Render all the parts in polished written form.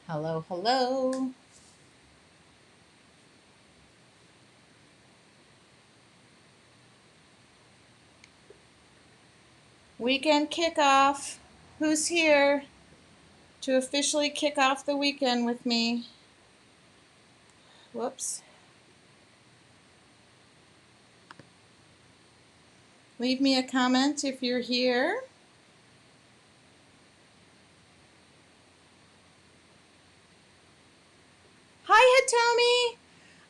Hello, hello. Weekend kickoff. Who's here to officially kick off the weekend with me? Whoops. Leave me a comment if you're here. Hi, Hitomi.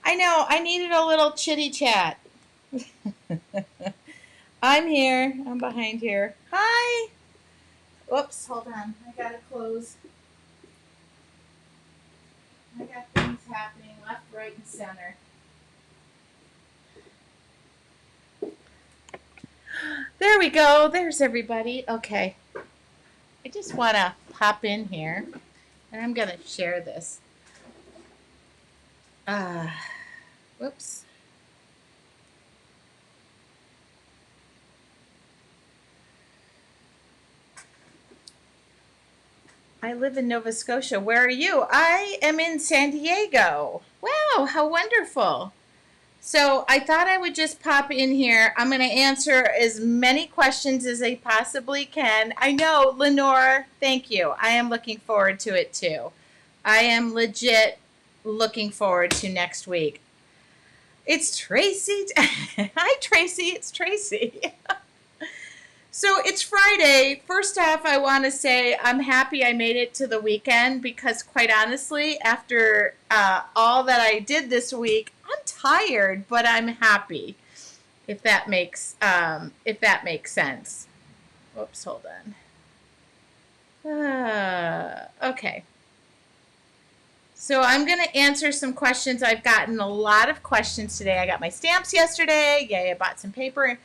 I know, I needed a little chitty chat. I'm here. I'm behind here. Hi. Whoops, hold on. I gotta close. I got things happening left, right, and center. There we go. There's everybody. Okay. I just want to pop in here and I'm going to share this. Whoops. I live in Nova Scotia. Where are you? I am in San Diego. Wow, how wonderful. So I thought I would just pop in here. I'm going to answer as many questions as I possibly can. I know, Lenore, thank you. I am looking forward to it too. I am legit looking forward to next week. It's Tracy. Hi, Tracy. It's Tracy. So it's Friday. First off, I want to say I'm happy I made it to the weekend because, quite honestly, after all that I did this week, I'm tired, but I'm happy. If that makes sense. Whoops, hold on. Okay. So I'm going to answer some questions. I've gotten a lot of questions today. I got my stamps yesterday. Yay, I bought some paper.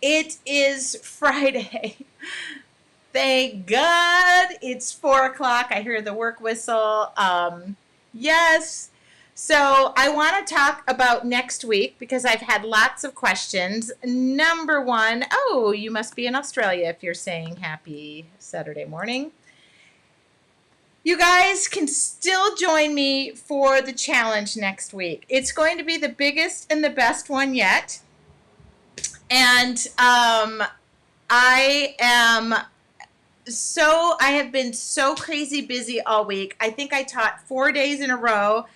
It is Friday. Thank God it's 4 o'clock. I hear the work whistle. Yes. So I want to talk about next week because I've had lots of questions. Number one, oh, you must be in Australia if you're saying happy Saturday morning. You guys can still join me for the challenge next week. It's going to be the biggest and the best one yet. And I have been so crazy busy all week. I think I taught 4 days in a row.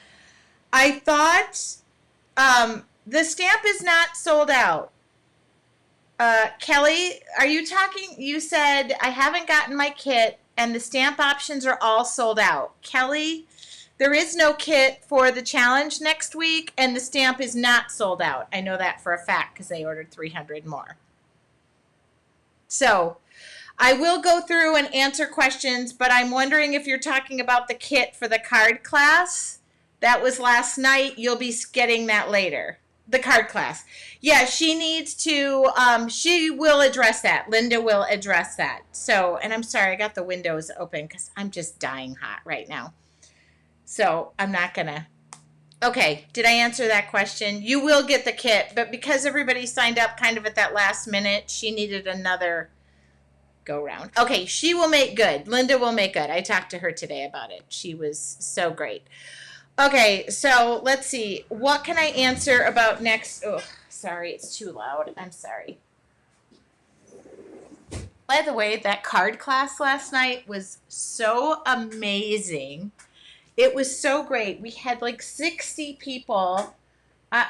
I thought the stamp is not sold out. Kelly, are you talking? You said I haven't gotten my kit and the stamp options are all sold out. Kelly, there is no kit for the challenge next week and the stamp is not sold out. I know that for a fact because they ordered 300 more. So I will go through and answer questions, but I'm wondering if you're talking about the kit for the card class. That was last night. You'll be getting that later. The card class. Yeah, she needs to, she will address that. Linda will address that. So, and I'm sorry, I got the windows open because I'm just dying hot right now. So I'm not going to. Okay, did I answer that question? You will get the kit, but because everybody signed up kind of at that last minute, she needed another go round. Okay, she will make good. Linda will make good. I talked to her today about it. She was so great. Okay, so let's see. What can I answer about next? Oh, sorry, it's too loud. I'm sorry. By the way, that card class last night was so amazing. It was so great. We had like 60 people.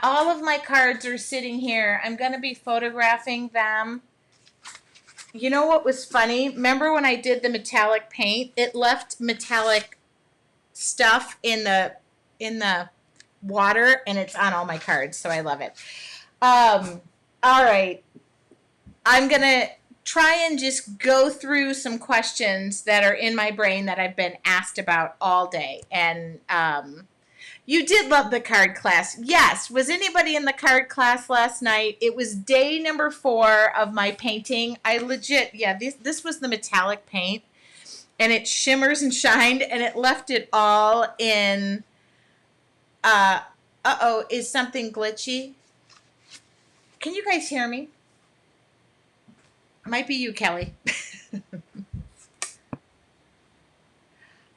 All of my cards are sitting here. I'm going to be photographing them. You know what was funny? Remember when I did the metallic paint? It left metallic stuff in the water, and it's on all my cards, so I love it. All right. I'm going to try and just go through some questions that are in my brain that I've been asked about all day. And you did love the card class. Yes. Was anybody in the card class last night? It was day number 4 of my painting. I legit, yeah, this was the metallic paint. And it shimmers and shined, and it left it all in. Uh-oh, is something glitchy? Can you guys hear me? Might be you, Kelly.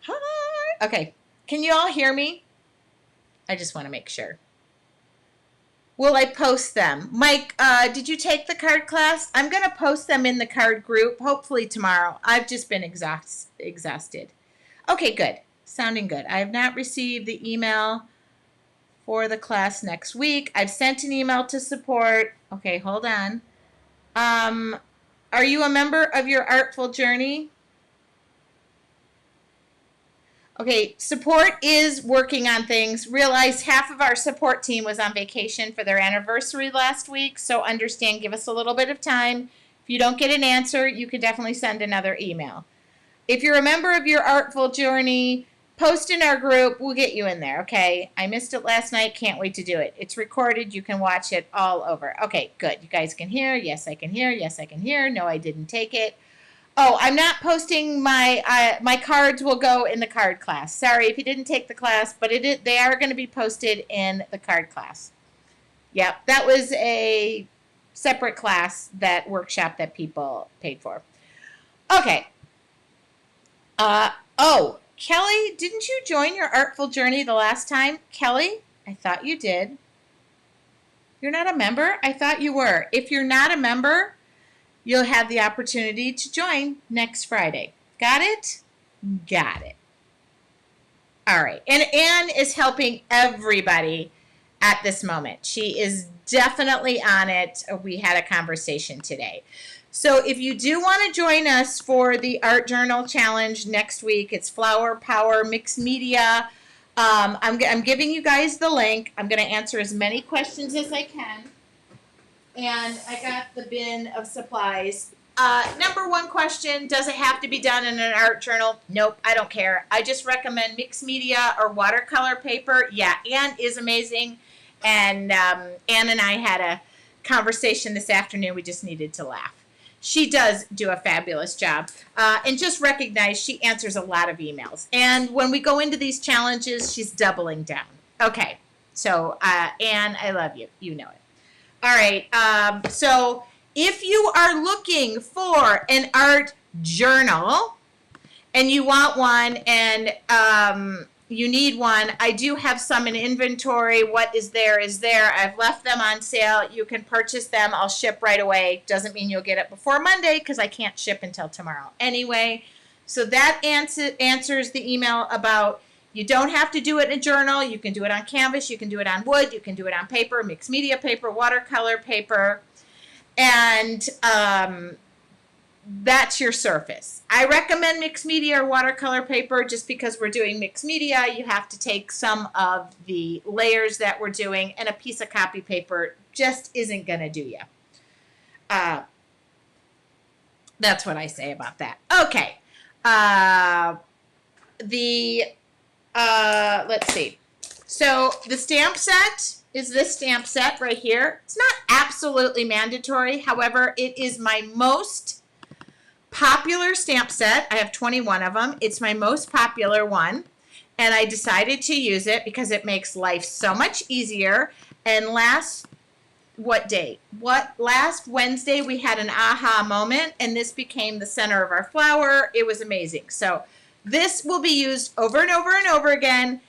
Hi. Okay. Can you all hear me? I just want to make sure. Will I post them? Mike, did you take the card class? I'm going to post them in the card group, hopefully tomorrow. I've just been exhausted. Okay, good. Sounding good. I have not received the email for the class next week. I've sent an email to support. Okay, hold on. Are you a member of your Artful Journey? Okay, support is working on things. Realize half of our support team was on vacation for their anniversary last week, so understand, give us a little bit of time. If you don't get an answer, you can definitely send another email. If you're a member of your Artful Journey, post in our group. We'll get you in there, okay? I missed it last night. Can't wait to do it. It's recorded. You can watch it all over. Okay, good. You guys can hear. Yes, I can hear. Yes, I can hear. No, I didn't take it. Oh, I'm not posting my cards will go in the card class. Sorry if you didn't take the class, but they are going to be posted in the card class. Yep, that was a separate class, that workshop that people paid for. Okay. Oh, Kelly, didn't you join your Artful Journey the last time? Kelly, I thought you did. You're not a member? I thought you were. If you're not a member, you'll have the opportunity to join next Friday. Got it? Got it. All right. And Anne is helping everybody at this moment. She is definitely on it. We had a conversation today. So if you do want to join us for the Art Journal Challenge next week, it's Flower Power Mixed Media. I'm giving you guys the link. I'm going to answer as many questions as I can. And I got the bin of supplies. Number one question, does it have to be done in an art journal? Nope, I don't care. I just recommend mixed media or watercolor paper. Yeah, Anne is amazing. And Anne and I had a conversation this afternoon. We just needed to laugh. She does do a fabulous job. And just recognize she answers a lot of emails. And when we go into these challenges, she's doubling down. Okay, so Anne, I love you. You know it. All right, so if you are looking for an art journal and you want one and you need one, I do have some in inventory. What is there is there. I've left them on sale. You can purchase them. I'll ship right away. Doesn't mean you'll get it before Monday because I can't ship until tomorrow anyway. So that answers the email about you don't have to do it in a journal. You can do it on canvas. You can do it on wood. You can do it on paper, mixed media paper, watercolor paper. And that's your surface. I recommend mixed media or watercolor paper just because we're doing mixed media. You have to take some of the layers that we're doing, and a piece of copy paper just isn't going to do you. That's what I say about that. Okay. Let's see. So the stamp set is this stamp set right here. It's not absolutely mandatory. However, it is my most popular stamp set. I have 21 of them. It's my most popular one. And I decided to use it because it makes life so much easier. And last Wednesday we had an aha moment, and this became the center of our flower. It was amazing. So this will be used over and over and over again.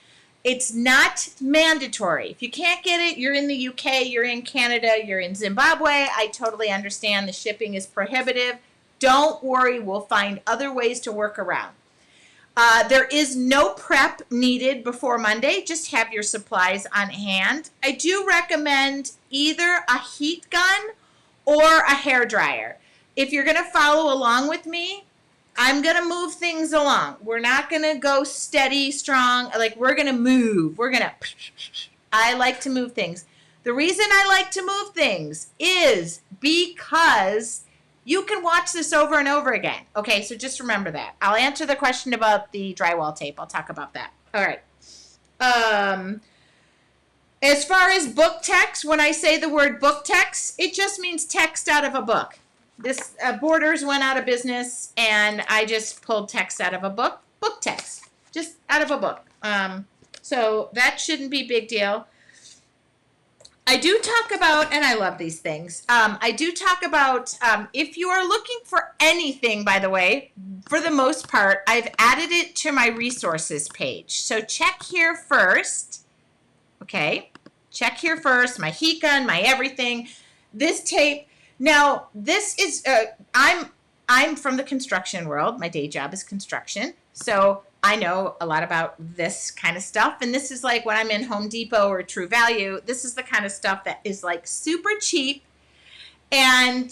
It's not mandatory. If you can't get it, you're in the UK, you're in Canada, you're in Zimbabwe. I totally understand the shipping is prohibitive. Don't worry, we'll find other ways to work around. There is no prep needed before Monday. Just have your supplies on hand. I do recommend either a heat gun or a hairdryer. If you're going to follow along with me, I'm going to move things along. We're not going to go steady, strong. Like, we're going to move. I like to move things. The reason I like to move things is because you can watch this over and over again. Okay, so just remember that. I'll answer the question about the drywall tape. I'll talk about that. All right. As far as book text, when I say the word book text, it just means text out of a book. This Borders went out of business, and I just pulled text out of a book. Book text, just out of a book. So that shouldn't be a big deal. I do talk about, and I love these things, I do talk about, if you are looking for anything, by the way, for the most part, I've added it to my resources page. So check here first, okay? Check here first, my heat gun, my everything. This tape, now this is, I'm from the construction world. My day job is construction. So I know a lot about this kind of stuff. And this is like when I'm in Home Depot or True Value, this is the kind of stuff that is like super cheap. And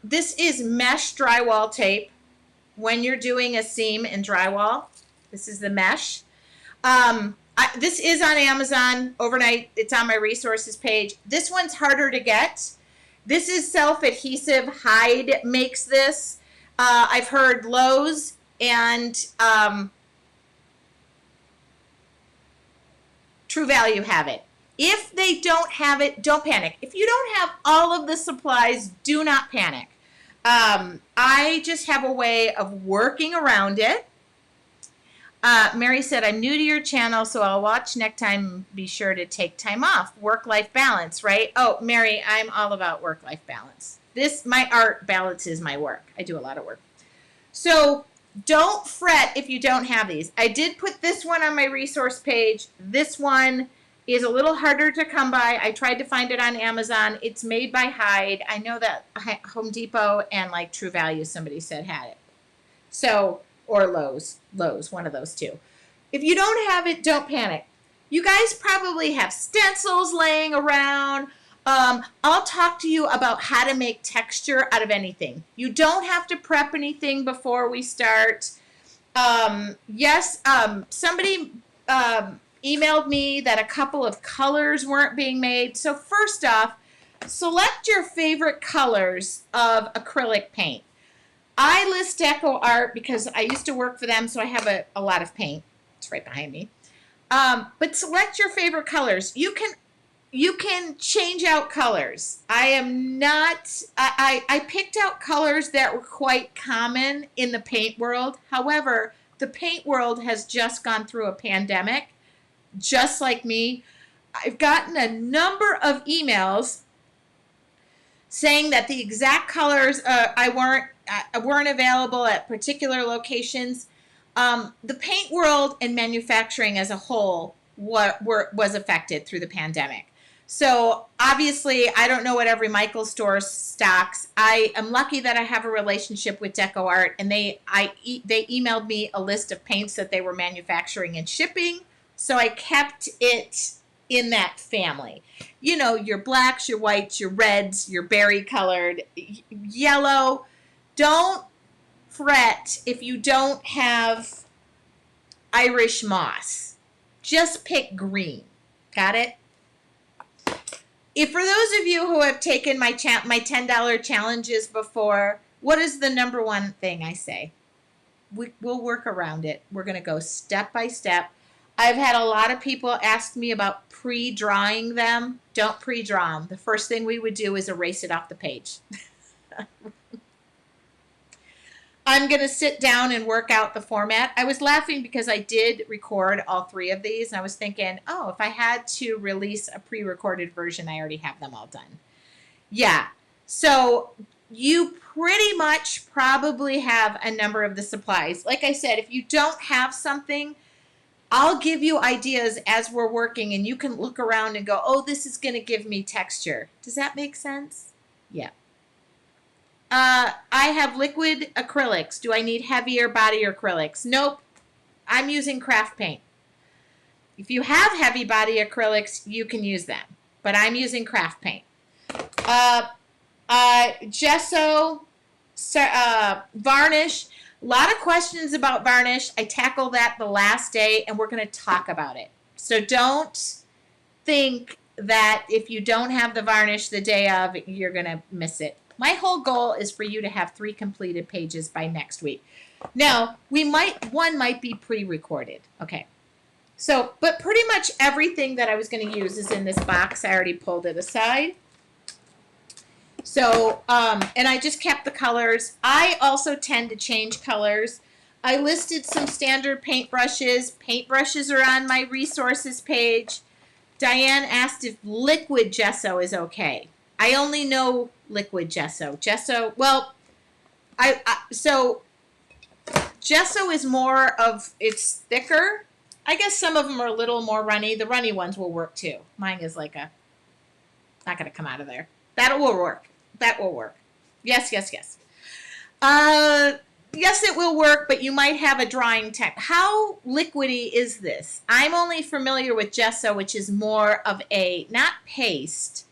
this is mesh drywall tape. When you're doing a seam in drywall, this is the mesh. This is on Amazon overnight. It's on my resources page. This one's harder to get. This is self-adhesive. Hyde makes this. I've heard Lowe's and True Value have it. If they don't have it, don't panic. If you don't have all of the supplies, do not panic. I just have a way of working around it. Mary said, I'm new to your channel, so I'll watch next time. Be sure to take time off. Work-life balance, right? Oh, Mary, I'm all about work-life balance. My art balances my work. I do a lot of work. So don't fret if you don't have these. I did put this one on my resource page. This one is a little harder to come by. I tried to find it on Amazon. It's made by Hyde. I know that Home Depot and like True Value, somebody said had it. So, or Lowe's, one of those two. If you don't have it, don't panic. You guys probably have stencils laying around. I'll talk to you about how to make texture out of anything. You don't have to prep anything before we start. Somebody emailed me that a couple of colors weren't being made. So first off, select your favorite colors of acrylic paint. I list Deco Art because I used to work for them, so I have a lot of paint. It's right behind me. But select your favorite colors. You can change out colors. I picked out colors that were quite common in the paint world. However, the paint world has just gone through a pandemic, just like me. I've gotten a number of emails saying that the exact colors weren't available at particular locations. The paint world and manufacturing as a whole was affected through the pandemic. So obviously, I don't know what every Michaels store stocks. I am lucky that I have a relationship with Deco Art, and they emailed me a list of paints that they were manufacturing and shipping. So I kept it in that family. You know, your blacks, your whites, your reds, your berry colored, yellow. Don't fret if you don't have Irish moss. Just pick green. Got it? If for those of you who have taken my $10 challenges before, what is the number one thing I say? We'll work around it. We're going to go step by step. I've had a lot of people ask me about pre-drawing them. Don't pre-draw them. The first thing we would do is erase it off the page. I'm going to sit down and work out the format. I was laughing because I did record all three of these, and I was thinking, oh, if I had to release a pre-recorded version, I already have them all done. Yeah, so you pretty much probably have a number of the supplies. Like I said, if you don't have something, I'll give you ideas as we're working, and you can look around and go, oh, this is going to give me texture. Does that make sense? Yeah. I have liquid acrylics. Do I need heavier body acrylics? Nope. I'm using craft paint. If you have heavy body acrylics, you can use them. But I'm using craft paint. Gesso, varnish. A lot of questions about varnish. I tackled that the last day, and we're going to talk about it. So don't think that if you don't have the varnish the day of, you're going to miss it. My whole goal is for you to have 3 completed pages by next week. Now, one might be pre-recorded. Okay. So, but pretty much everything that I was going to use is in this box. I already pulled it aside. So, and I just kept the colors. I also tend to change colors. I listed some standard paintbrushes. Paintbrushes are on my resources page. Diane asked if liquid gesso is okay. I only know liquid gesso. Gesso, well, so gesso is more of, it's thicker. I guess some of them are a little more runny. The runny ones will work too. Mine is like a, not going to come out of there. That will work. That will work. Yes, yes, yes. Yes, it will work, but you might have a drying time. How liquidy is this? I'm only familiar with gesso, which is more of a, not paste.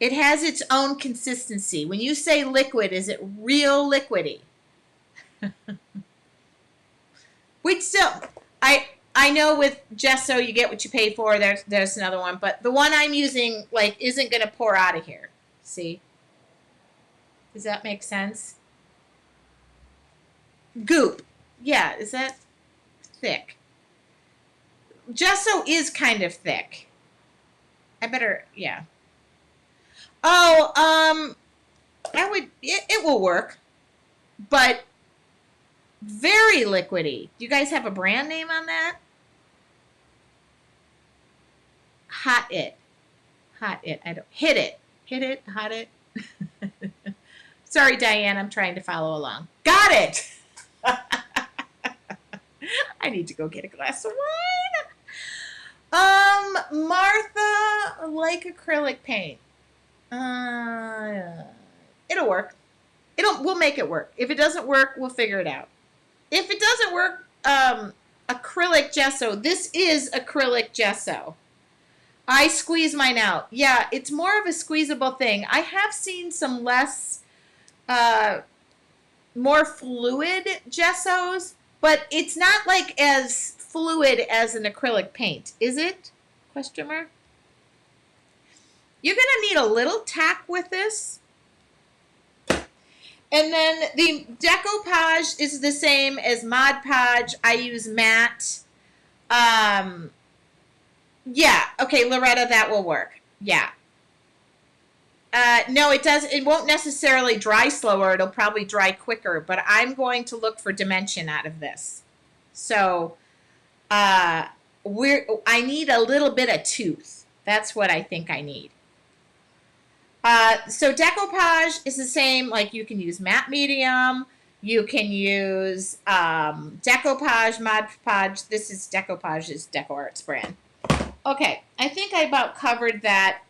It has its own consistency. When you say liquid, is it real liquidy? Which still, I know with gesso you get what you pay for. There's another one, but the one I'm using like isn't going to pour out of here. See? Does that make sense? Goop. Yeah, is that thick? Gesso is kind of thick. I better, yeah. Oh, it will work, but very liquidy. Do you guys have a brand name on that? Hot It. I don't, hit it, hot it. Sorry, Diane, I'm trying to follow along. Got it. I need to go get a glass of wine. Martha, like acrylic paint. It'll work. We'll make it work. If it doesn't work, we'll figure it out. If it doesn't work, acrylic gesso. This is acrylic gesso. I squeeze mine out. Yeah, it's more of a squeezable thing. I have seen some less, more fluid gessos, but it's not like as fluid as an acrylic paint, is it? Question mark. You're going to need a little tack with this. And then the decoupage is the same as Mod Podge. I use matte. Yeah, okay, Loretta, that will work. Yeah. No, it does. It won't necessarily dry slower. It'll probably dry quicker, but I'm going to look for dimension out of this. So, I need a little bit of tooth. That's what I think I need. So decoupage is the same. Like you can use matte medium. You can use decoupage, Mod Podge. This is Decoupage's DecoArts brand. Okay, I think I about covered that.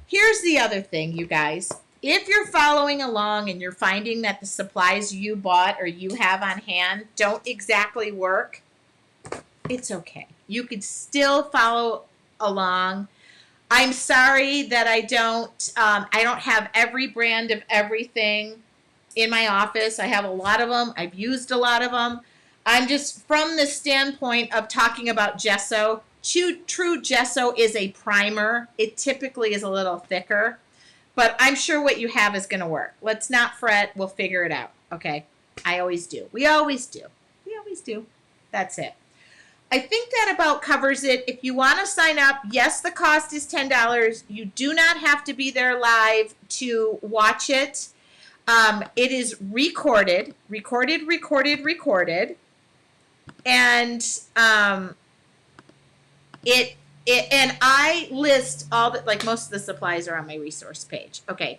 Here's the other thing, you guys. If you're following along and you're finding that the supplies you bought or you have on hand don't exactly work, it's okay. You could still follow along. I'm sorry that I don't have every brand of everything in my office. I have a lot of them. I've used a lot of them. I'm just from the standpoint of talking about gesso. True gesso is a primer. It typically is a little thicker, but I'm sure what you have is going to work. Let's not fret. We'll figure it out. Okay. I always do. We always do. We always do. That's it. I think that about covers it. If you want to sign up, yes, the cost is $10. You do not have to be there live to watch it. It is recorded. And and I list all the, like most of the supplies are on my resource page. Okay.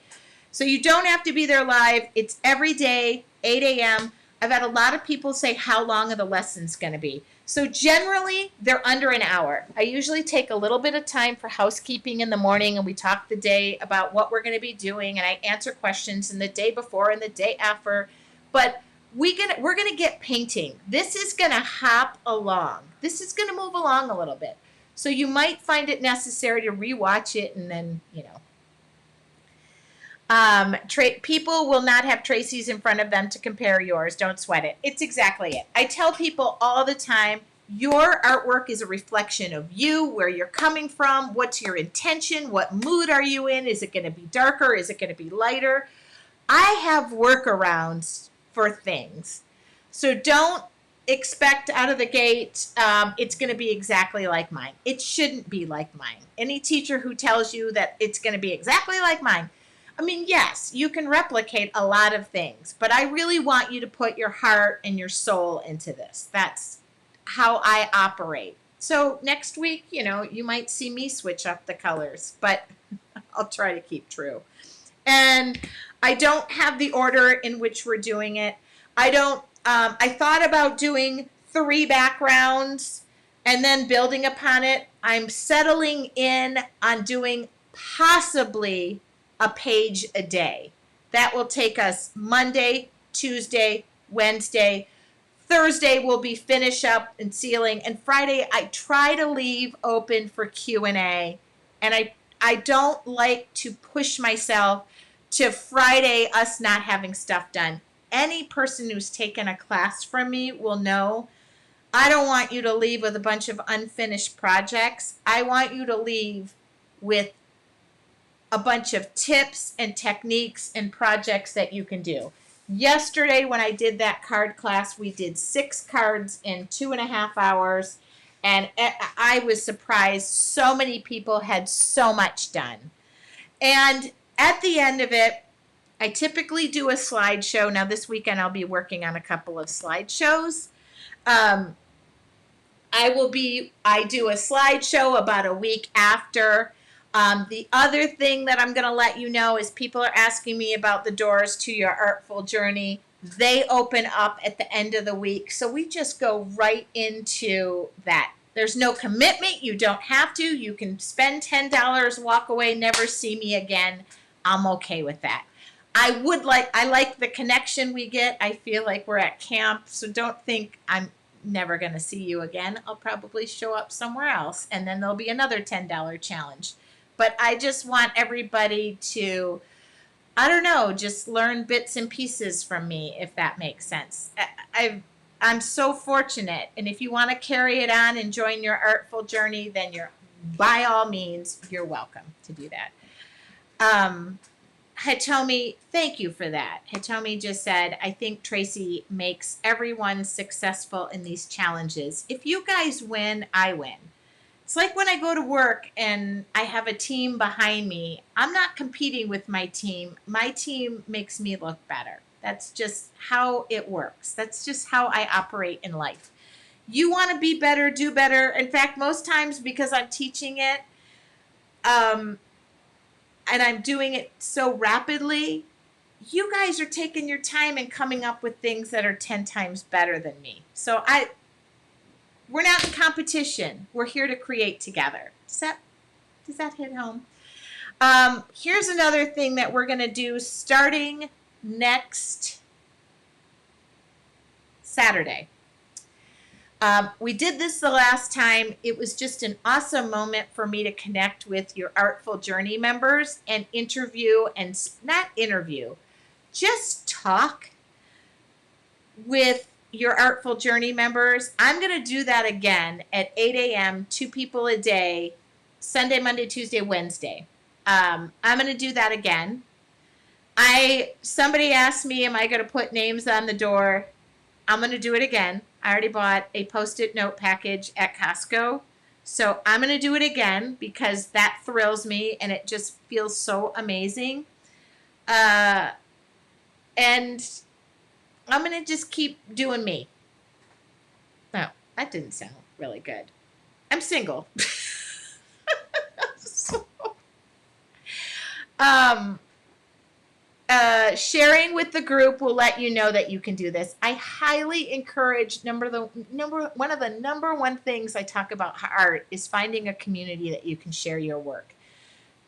So you don't have to be there live. It's every day, 8 a.m. I've had a lot of people say, how long are the lessons going to be? So generally, they're under an hour. I usually take a little bit of time for housekeeping in the morning, and we talk the day about what we're going to be doing, and I answer questions in the day before and the day after. But we're going to get painting. This is going to hop along. This is going to move along a little bit. So you might find it necessary to rewatch it, and then, you know. People will not have Tracy's in front of them to compare yours. Don't sweat it. It's exactly it. I tell people all the time, your artwork is a reflection of you, where you're coming from, what's your intention, what mood are you in, is it going to be darker, is it going to be lighter? I have workarounds for things. So don't expect out of the gate it's going to be exactly like mine. It shouldn't be like mine. Any teacher who tells you that it's going to be exactly like mine, I mean, yes, you can replicate a lot of things, but I really want you to put your heart and your soul into this. That's how I operate. So next week, you might see me switch up the colors, but I'll try to keep true. And I don't have the order in which we're doing it. I thought about doing 3 backgrounds and then building upon it. I'm settling in on doing possibly a page a day. That will take us Monday, Tuesday, Wednesday. Thursday will be finish up and sealing, and Friday I try to leave open for Q&A. And I don't like to push myself to Friday us not having stuff done. Any person who's taken a class from me will know I don't want you to leave with a bunch of unfinished projects. I want you to leave with a bunch of tips and techniques and projects that you can do. Yesterday, when I did that card class, we did 6 cards in 2.5 hours, and I was surprised so many people had so much done. And at the end of it, I typically do a slideshow. Now, this weekend, I'll be working on a couple of slideshows. I do a slideshow about a week after. The other thing that I'm going to let you know is people are asking me about the doors to your artful journey. They open up at the end of the week. So we just go right into that. There's no commitment. You don't have to. You can spend $10, walk away, never see me again. I'm okay with that. I like the connection we get. I feel like we're at camp. So don't think I'm never going to see you again. I'll probably show up somewhere else, and then there'll be another $10 challenge. But I just want everybody to, I don't know, just learn bits and pieces from me, if that makes sense. I'm so fortunate. And if you want to carry it on and join your artful journey, then by all means, you're welcome to do that. Hitomi, thank you for that. Hitomi just said, I think Tracy makes everyone successful in these challenges. If you guys win, I win. It's like when I go to work and I have a team behind me. I'm not competing with my team. My team makes me look better. That's just how it works. That's just how I operate in life. You want to be better, do better. In fact, most times because I'm teaching it, and I'm doing it so rapidly, you guys are taking your time and coming up with things that are 10 times better than me. So we're not in competition. We're here to create together. Does that hit home? Here's another thing that we're going to do starting next Saturday. We did this the last time. It was just an awesome moment for me to connect with your Artful Journey members and just talk with your Artful Journey members. I'm going to do that again at 8 a.m., 2 people a day, Sunday, Monday, Tuesday, Wednesday. I'm going to do that again. Somebody asked me, am I going to put names on the door? I'm going to do it again. I already bought a Post-it note package at Costco. So I'm going to do it again because that thrills me and it just feels so amazing. And I'm going to just keep doing me. No, that didn't sound really good. I'm single. Sharing with the group will let you know that you can do this. I highly encourage one of the number one things I talk about art is finding a community that you can share your work.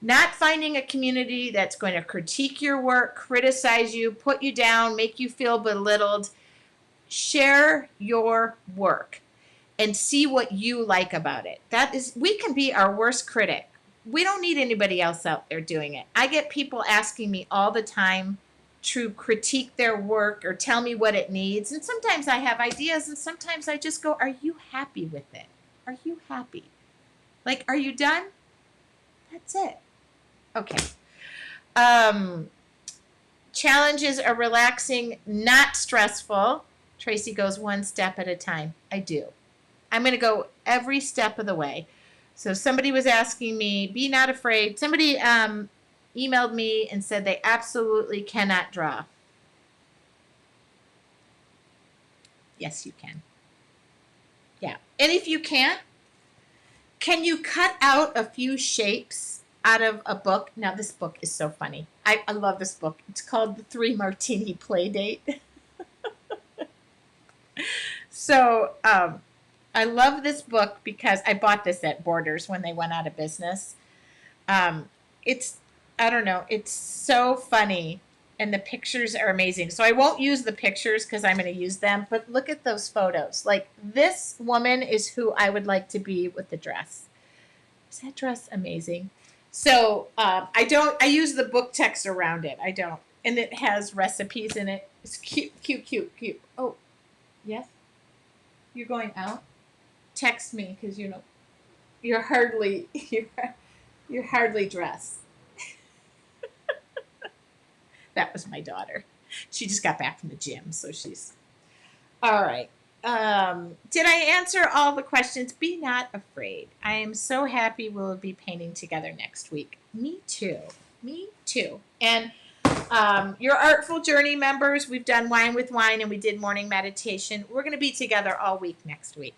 Not finding a community that's going to critique your work, criticize you, put you down, make you feel belittled. Share your work and see what you like about it. We can be our worst critic. We don't need anybody else out there doing it. I get people asking me all the time to critique their work or tell me what it needs. And sometimes I have ideas and sometimes I just go, are you happy with it? Are you happy? Like, are you done? That's it. Okay. Challenges are relaxing, not stressful. Tracy goes one step at a time. I do. I'm going to go every step of the way. So somebody was asking me, be not afraid. Somebody emailed me and said they absolutely cannot draw. Yes, you can. Yeah. And if you can't, Can you cut out a few shapes out of a book? Now, this book is so funny. I love this book. It's called The Three Martini Playdate. So I love this book because I bought this at Borders when they went out of business. Um, it's, I don't know, it's so funny. And the pictures are amazing. So I won't use the pictures because I'm going to use them. But look at those photos. Like, this woman is who I would like to be with the dress. Is that dress amazing? So I use the book text around it. I don't. And it has recipes in it. It's cute, cute, cute, cute. Oh, yes? You're going out? Text me because, you're hardly, you're hardly dressed. That was my daughter. She just got back from the gym, so she's all right. Did I answer all the questions? Be not afraid. I am so happy we'll be painting together next week. Me too. Me too. And your Artful Journey members, we've done Wine with Wine and we did morning meditation. We're going to be together all week next week.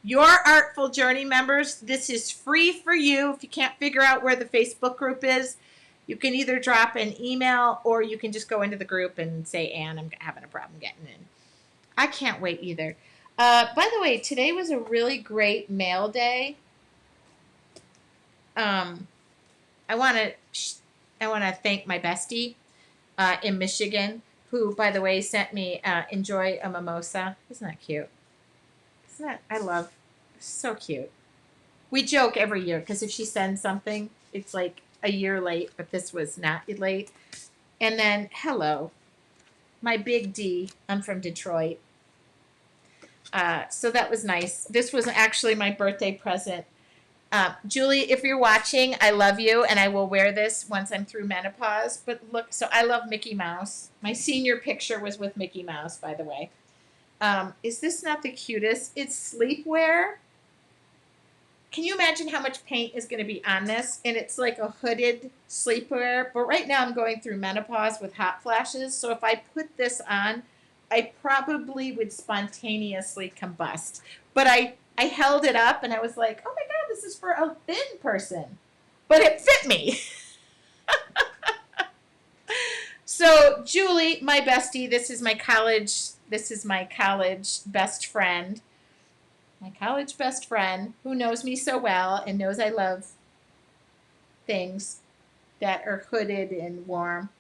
Your Artful Journey members, this is free for you. If you can't figure out where the Facebook group is, you can either drop an email or you can just go into the group and say, Ann, I'm having a problem getting in. I can't wait either. By the way, today was a really great mail day. I want to thank my bestie in Michigan, who, by the way, sent me Enjoy a Mimosa. Isn't that cute? So cute. We joke every year because if she sends something, it's like a year late, but this was not late. And then, hello, my big D. I'm from Detroit. So that was nice. This was actually my birthday present. Julie, if you're watching, I love you, and I will wear this once I'm through menopause. But look, so I love Mickey Mouse. My senior picture was with Mickey Mouse, by the way. Is this not the cutest? It's sleepwear. Can you imagine how much paint is going to be on this? And it's like a hooded sleepwear. But right now I'm going through menopause with hot flashes. So if I put this on, I probably would spontaneously combust. But I held it up and I was like, oh my God, this is for a thin person. But it fit me. So Julie, my bestie, this is my college best friend. My college best friend who knows me so well and knows I love things that are hooded and warm.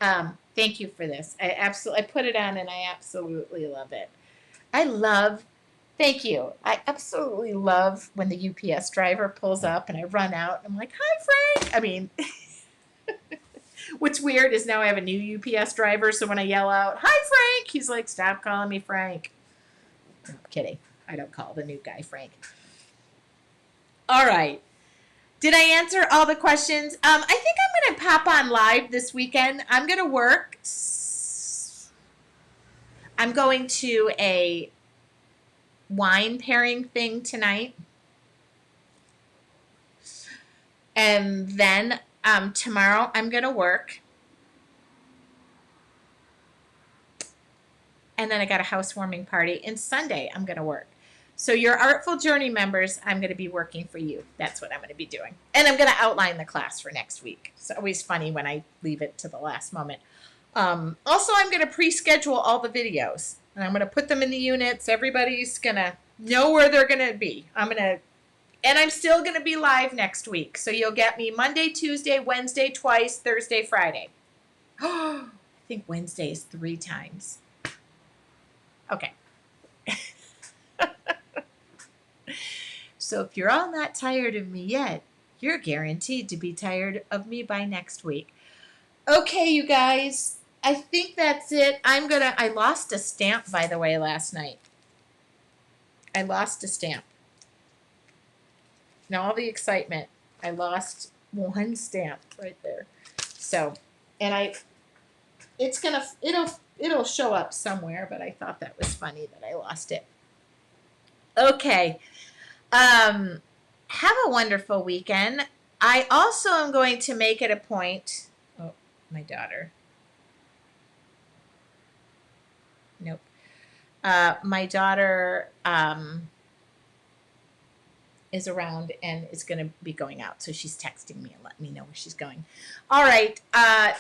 Thank you for this. I put it on and I absolutely love it. Thank you. I absolutely love when the UPS driver pulls up and I run out and I'm like, hi, Frank. I mean, what's weird is now I have a new UPS driver. So when I yell out, hi, Frank, he's like, stop calling me Frank. I'm kidding. I don't call the new guy Frank. All right. Did I answer all the questions? I think I'm going to pop on live this weekend. I'm going to work. I'm going to a wine pairing thing tonight. And then tomorrow I'm going to work. And then I got a housewarming party. And Sunday I'm going to work. So your Artful Journey members, I'm going to be working for you. That's what I'm going to be doing. And I'm going to outline the class for next week. It's always funny when I leave it to the last moment. Also, I'm going to pre-schedule all the videos. And I'm going to put them in the units. Everybody's going to know where they're going to be. And I'm still going to be live next week. So you'll get me Monday, Tuesday, Wednesday twice, Thursday, Friday. I think Wednesday is 3 times. Okay. So if you're all not tired of me yet, you're guaranteed to be tired of me by next week. Okay, you guys, I think that's it. I lost a stamp, by the way, last night. I lost a stamp. Now all the excitement, I lost one stamp right there. So, and it'll show up somewhere, but I thought that was funny that I lost it. Okay. Have a wonderful weekend. I also am going to make it a point. Oh, my daughter. Nope. My daughter is around and is going to be going out. So she's texting me and letting me know where she's going. All right.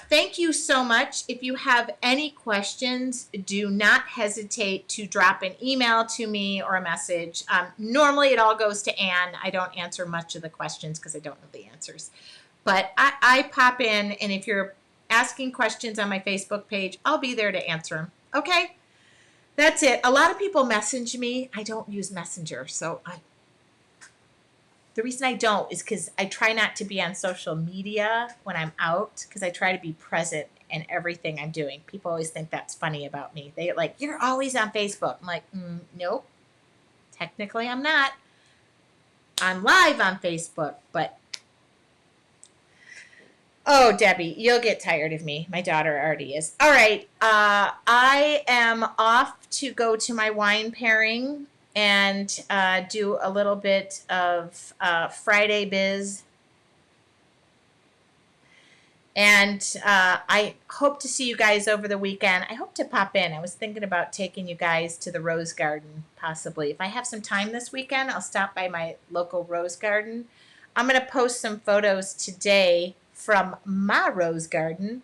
Thank you so much. If you have any questions, do not hesitate to drop an email to me or a message. Normally it all goes to Anne. I don't answer much of the questions because I don't know the answers. But I pop in, and if you're asking questions on my Facebook page, I'll be there to answer them. Okay? That's it. A lot of people message me. I don't use Messenger, so the reason I don't is because I try not to be on social media when I'm out, because I try to be present in everything I'm doing. People always think that's funny about me. They're like, you're always on Facebook. I'm like, nope. Technically, I'm not. I'm live on Facebook, but oh, Debbie, you'll get tired of me. My daughter already is. All right. I am off to go to my wine pairing and do a little bit of Friday biz. And I hope to see you guys over the weekend. I hope to pop in. I was thinking about taking you guys to the rose garden, possibly. If I have some time this weekend, I'll stop by my local rose garden. I'm going to post some photos today from my rose garden.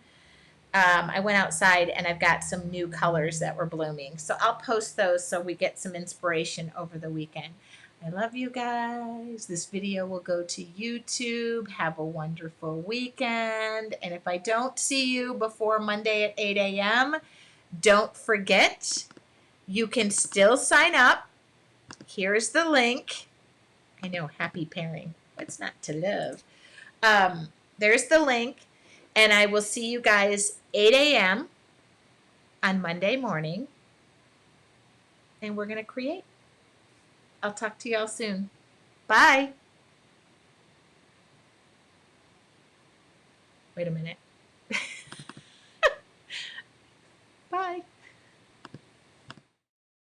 I went outside and I've got some new colors that were blooming. So I'll post those so we get some inspiration over the weekend. I love you guys. This video will go to YouTube. Have a wonderful weekend. And if I don't see you before Monday at 8 a.m., don't forget, you can still sign up. Here's the link. I know, happy pairing. What's not to love? There's the link. And I will see you guys 8 a.m. on Monday morning. And we're going to create. I'll talk to y'all soon. Bye. Wait a minute.